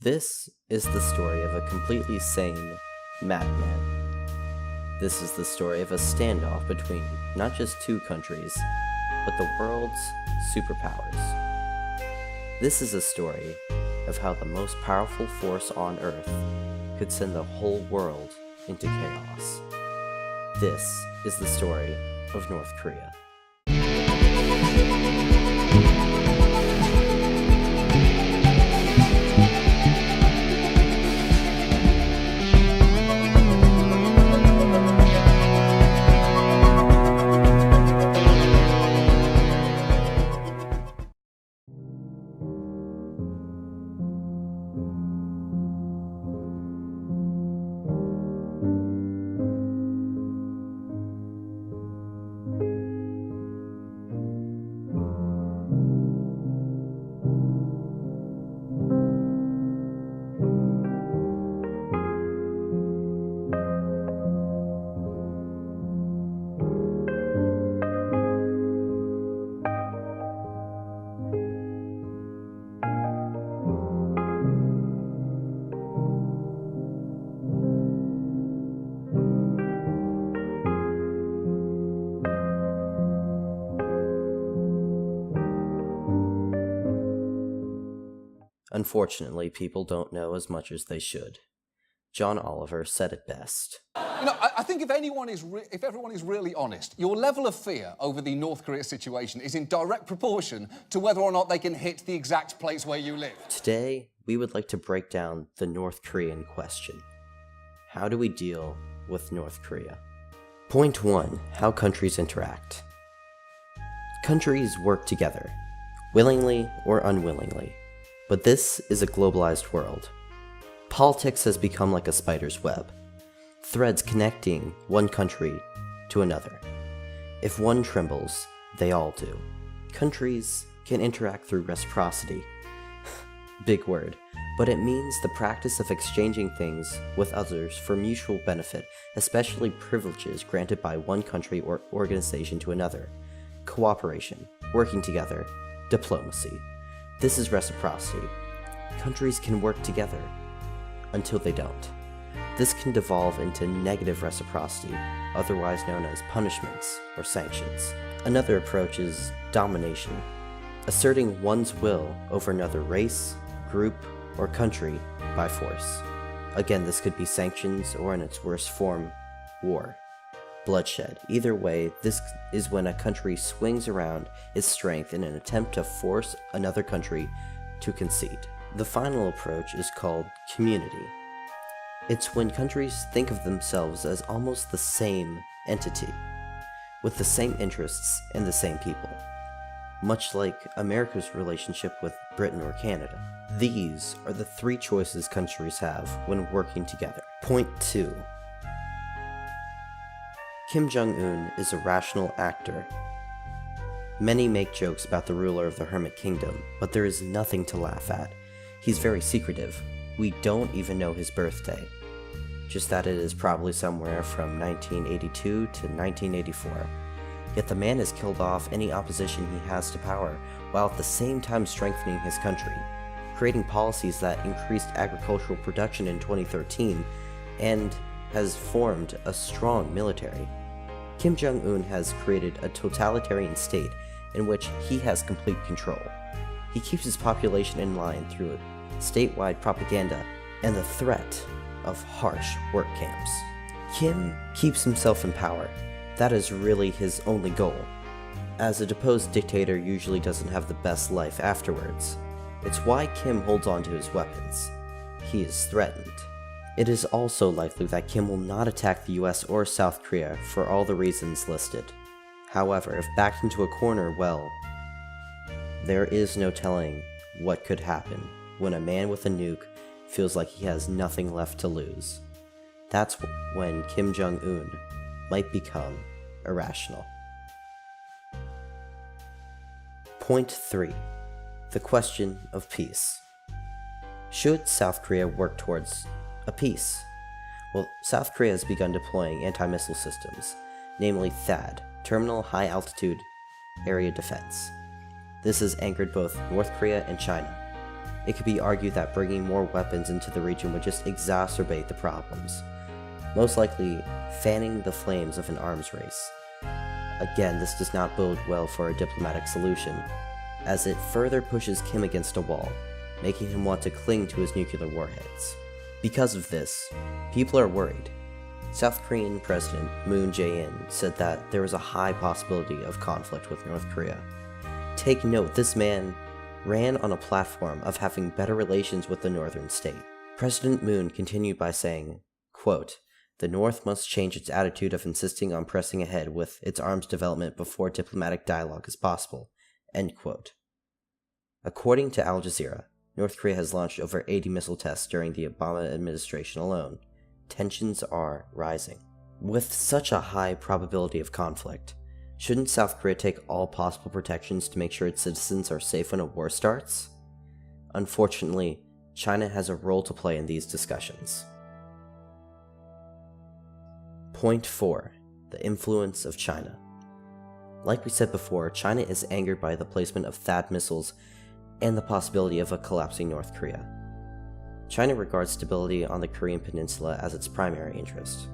This is the story of a completely sane madman. This is the story of a standoff between not just two countries, but the world's superpowers. This is a story of how the most powerful force on Earth could send the whole world into chaos. This is the story of North Korea. Unfortunately, people don't know as much as they should. John Oliver said it best. You know, I think if everyone is really honest, your level of fear over the North Korea situation is in direct proportion to whether or not they can hit the exact place where you live. Today, we would like to break down the North Korean question. How do we deal with North Korea? Point 1. How countries interact. Countries work together, willingly or unwillingly. But this is a globalized world. Politics has become like a spider's web, threads connecting one country to another. If one trembles, they all do. Countries can interact through reciprocity. Big word, but it means the practice of exchanging things with others for mutual benefit, especially privileges granted by one country or organization to another. Cooperation, working together, diplomacy. This is reciprocity. Countries can work together until they don't. This can devolve into negative reciprocity, otherwise known as punishments or sanctions. Another approach is domination, asserting one's will over another race, group, or country by force. Again, this could be sanctions or, in its worst form, war. Bloodshed. Either way, this is when a country swings around its strength in an attempt to force another country to concede. The final approach is called community. It's when countries think of themselves as almost the same entity, with the same interests and the same people, much like America's relationship with Britain or Canada. These are the three choices countries have when working together. Point 2. Kim Jong-Un is a rational actor. Many make jokes about the ruler of the Hermit Kingdom, but there is nothing to laugh at. He's very secretive. We don't even know his birthday. Just that it is probably somewhere from 1982 to 1984. Yet the man has killed off any opposition he has to power, while at the same time strengthening his country, creating policies that increased agricultural production in 2013, and has formed a strong military. Kim Jong-Un has created a totalitarian state in which he has complete control. He keeps his population in line through statewide propaganda and the threat of harsh work camps. Kim keeps himself in power. That is really his only goal, as a deposed dictator usually doesn't have the best life afterwards. It's why Kim holds on to his weapons. He is threatened. It is also likely that Kim will not attack the US or South Korea for all the reasons listed. However, if backed into a corner, well, there is no telling what could happen when a man with a nuke feels like he has nothing left to lose. That's when Kim Jong-Un might become irrational. Point 3. The question of peace. Should South Korea work towards a peace? Well, South Korea has begun deploying anti-missile systems, namely THAAD, Terminal High Altitude Area Defense. This has angered both North Korea and China. It could be argued that bringing more weapons into the region would just exacerbate the problems, most likely fanning the flames of an arms race. Again, this does not bode well for a diplomatic solution, as it further pushes Kim against a wall, making him want to cling to his nuclear warheads. Because of this, people are worried. South Korean President Moon Jae-In said that there is a high possibility of conflict with North Korea. Take note, this man ran on a platform of having better relations with the northern state. President Moon continued by saying, quote, "The North must change its attitude of insisting on pressing ahead with its arms development before diplomatic dialogue is possible." End quote. According to Al Jazeera, North Korea has launched over 80 missile tests during the Obama administration alone. Tensions are rising. With such a high probability of conflict, shouldn't South Korea take all possible protections to make sure its citizens are safe when a war starts? Unfortunately, China has a role to play in these discussions. Point 4. The influence of China. Like we said before, China is angered by the placement of THAAD missiles and the possibility of a collapsing North Korea. China regards stability on the Korean peninsula as its primary interest.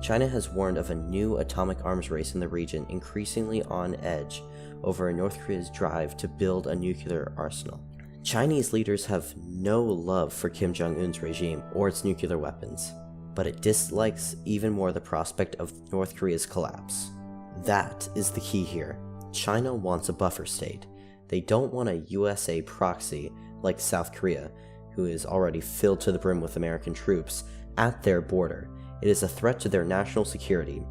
China has warned of a new atomic arms race in the region, increasingly on edge over North Korea's drive to build a nuclear arsenal. Chinese leaders have no love for Kim Jong-Un's regime or its nuclear weapons, but it dislikes even more the prospect of North Korea's collapse. That is the key here. China wants a buffer state. They don't want a USA proxy like South Korea, who is already filled to the brim with American troops, at their border. It is a threat to their national security.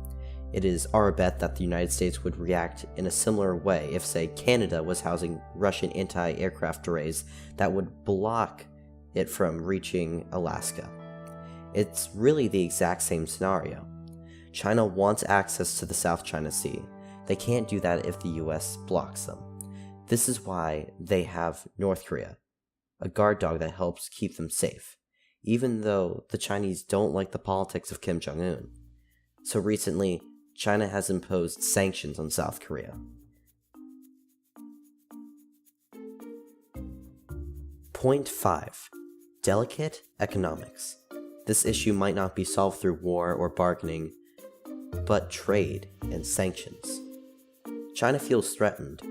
It is our bet that the United States would react in a similar way if, say, Canada was housing Russian anti-aircraft arrays that would block it from reaching Alaska. It's really the exact same scenario. China wants access to the South China Sea. They can't do that if the US blocks them. This is why they have North Korea, a guard dog that helps keep them safe, even though the Chinese don't like the politics of Kim Jong-Un. So recently, China has imposed sanctions on South Korea. Point 5. Delicate economics. This issue might not be solved through war or bargaining, but trade and sanctions. China feels threatened,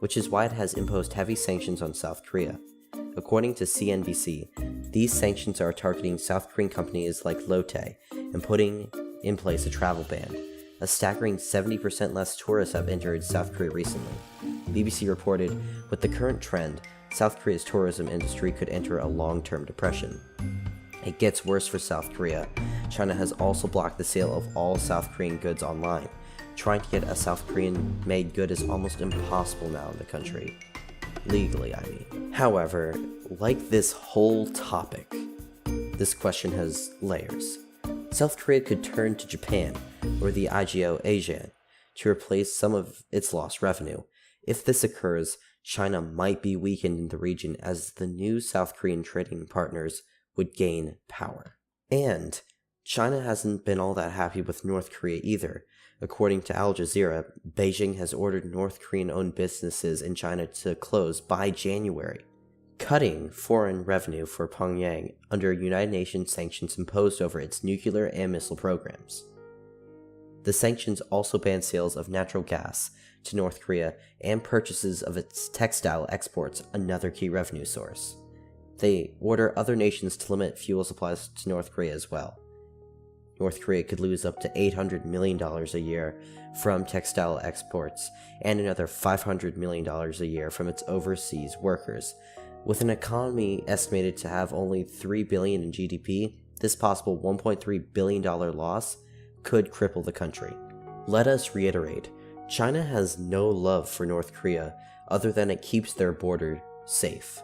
which is why it has imposed heavy sanctions on South Korea. According to CNBC, these sanctions are targeting South Korean companies like Lotte and putting in place a travel ban. A staggering 70% less tourists have entered South Korea recently. BBC reported, with the current trend, South Korea's tourism industry could enter a long-term depression. It gets worse for South Korea. China has also blocked the sale of all South Korean goods online. Trying to get a South Korean-made good is almost impossible now in the country. Legally, I mean. However, like this whole topic, this question has layers. South Korea could turn to Japan or the IGO ASEAN to replace some of its lost revenue. If this occurs, China might be weakened in the region as the new South Korean trading partners would gain power. And China hasn't been all that happy with North Korea either. According to Al Jazeera, Beijing has ordered North Korean-owned businesses in China to close by January, cutting foreign revenue for Pyongyang under United Nations sanctions imposed over its nuclear and missile programs. The sanctions also ban sales of natural gas to North Korea and purchases of its textile exports, another key revenue source. They order other nations to limit fuel supplies to North Korea as well. North Korea could lose up to $800 million a year from textile exports and another $500 million a year from its overseas workers. With an economy estimated to have only $3 billion in GDP, this possible $1.3 billion loss could cripple the country. Let us reiterate, China has no love for North Korea other than it keeps their border safe.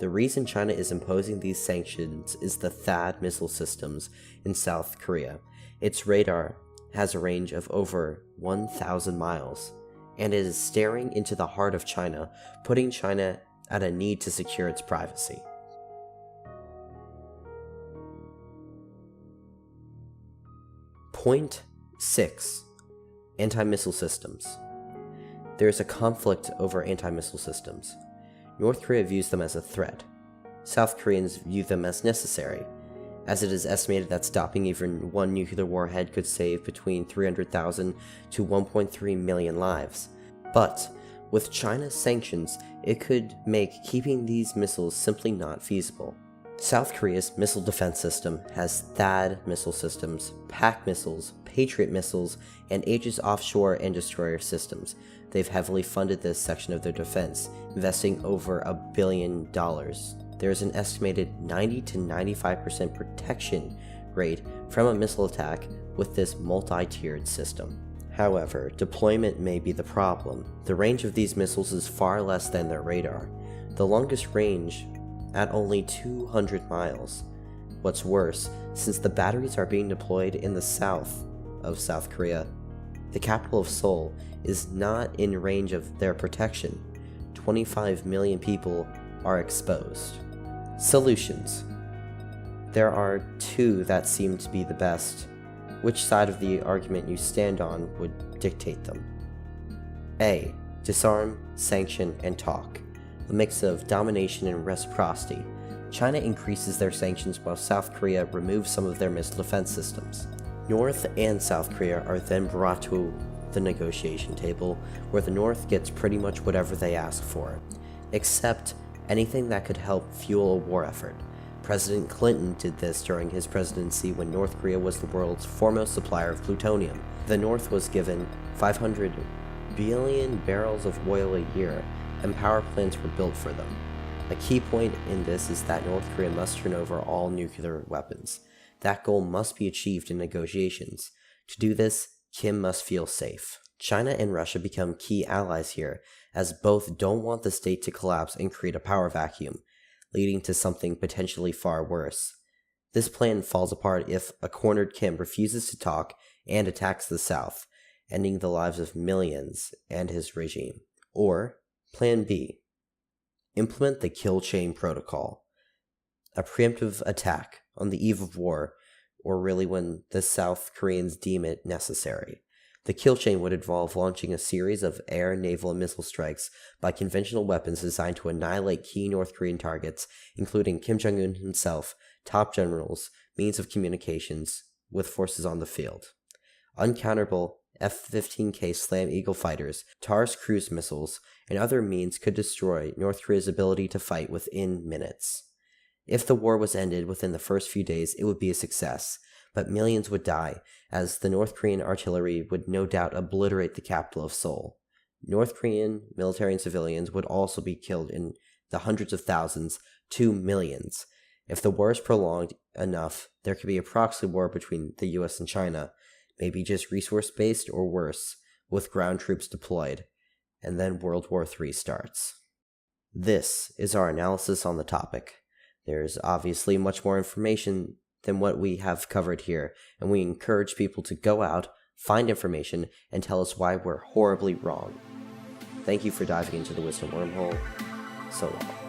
The reason China is imposing these sanctions is the THAAD missile systems in South Korea. Its radar has a range of over 1,000 miles, and it is staring into the heart of China, putting China at a need to secure its privacy. Point 6. Anti-missile systems. There is a conflict over anti-missile systems. North Korea views them as a threat. South Koreans view them as necessary, as it is estimated that stopping even one nuclear warhead could save between 300,000 to 1.3 million lives. But with China's sanctions, it could make keeping these missiles simply not feasible. South Korea's missile defense system has THAAD missile systems, PAC missiles, Patriot missiles, and Aegis offshore and destroyer systems. They've heavily funded this section of their defense, investing over $1 billion. There is an estimated 90 to 95% protection rate from a missile attack with this multi-tiered system. However, deployment may be the problem. The range of these missiles is far less than their radar, the longest range at only 200 miles. What's worse, since the batteries are being deployed in the south of South Korea, the capital of Seoul is not in range of their protection. 25 million people are exposed. Solutions. There are two that seem to be the best. Which side of the argument you stand on would dictate them. A. Disarm, sanction, and talk. A mix of domination and reciprocity. China increases their sanctions while South Korea removes some of their missile defense systems. North and South Korea are then brought to the negotiation table, where the North gets pretty much whatever they ask for, except anything that could help fuel a war effort. President Clinton did this during his presidency when North Korea was the world's foremost supplier of plutonium. The North was given 500 billion barrels of oil a year, and power plants were built for them. A key point in this is that North Korea must turn over all nuclear weapons. That goal must be achieved in negotiations. To do this, Kim must feel safe. China and Russia become key allies here, as both don't want the state to collapse and create a power vacuum, leading to something potentially far worse. This plan falls apart if a cornered Kim refuses to talk and attacks the South, ending the lives of millions and his regime. Or, Plan B. Implement the kill chain protocol. A preemptive attack on the eve of war, or really when the South Koreans deem it necessary. The kill chain would involve launching a series of air, naval, and missile strikes by conventional weapons designed to annihilate key North Korean targets, including Kim Jong-Un himself, top generals, means of communications, with forces on the field. Uncounterable F-15K Slam Eagle fighters, TARS cruise missiles, and other means could destroy North Korea's ability to fight within minutes. If the war was ended within the first few days, it would be a success, but millions would die, as the North Korean artillery would no doubt obliterate the capital of Seoul. North Korean military and civilians would also be killed in the hundreds of thousands to millions. If the war is prolonged enough, there could be a proxy war between the US and China, maybe just resource-based or worse, with ground troops deployed, and then World War III starts. This is our analysis on the topic. There's obviously much more information than what we have covered here, and we encourage people to go out, find information, and tell us why we're horribly wrong. Thank you for diving into the Wisdom Wormhole. So long.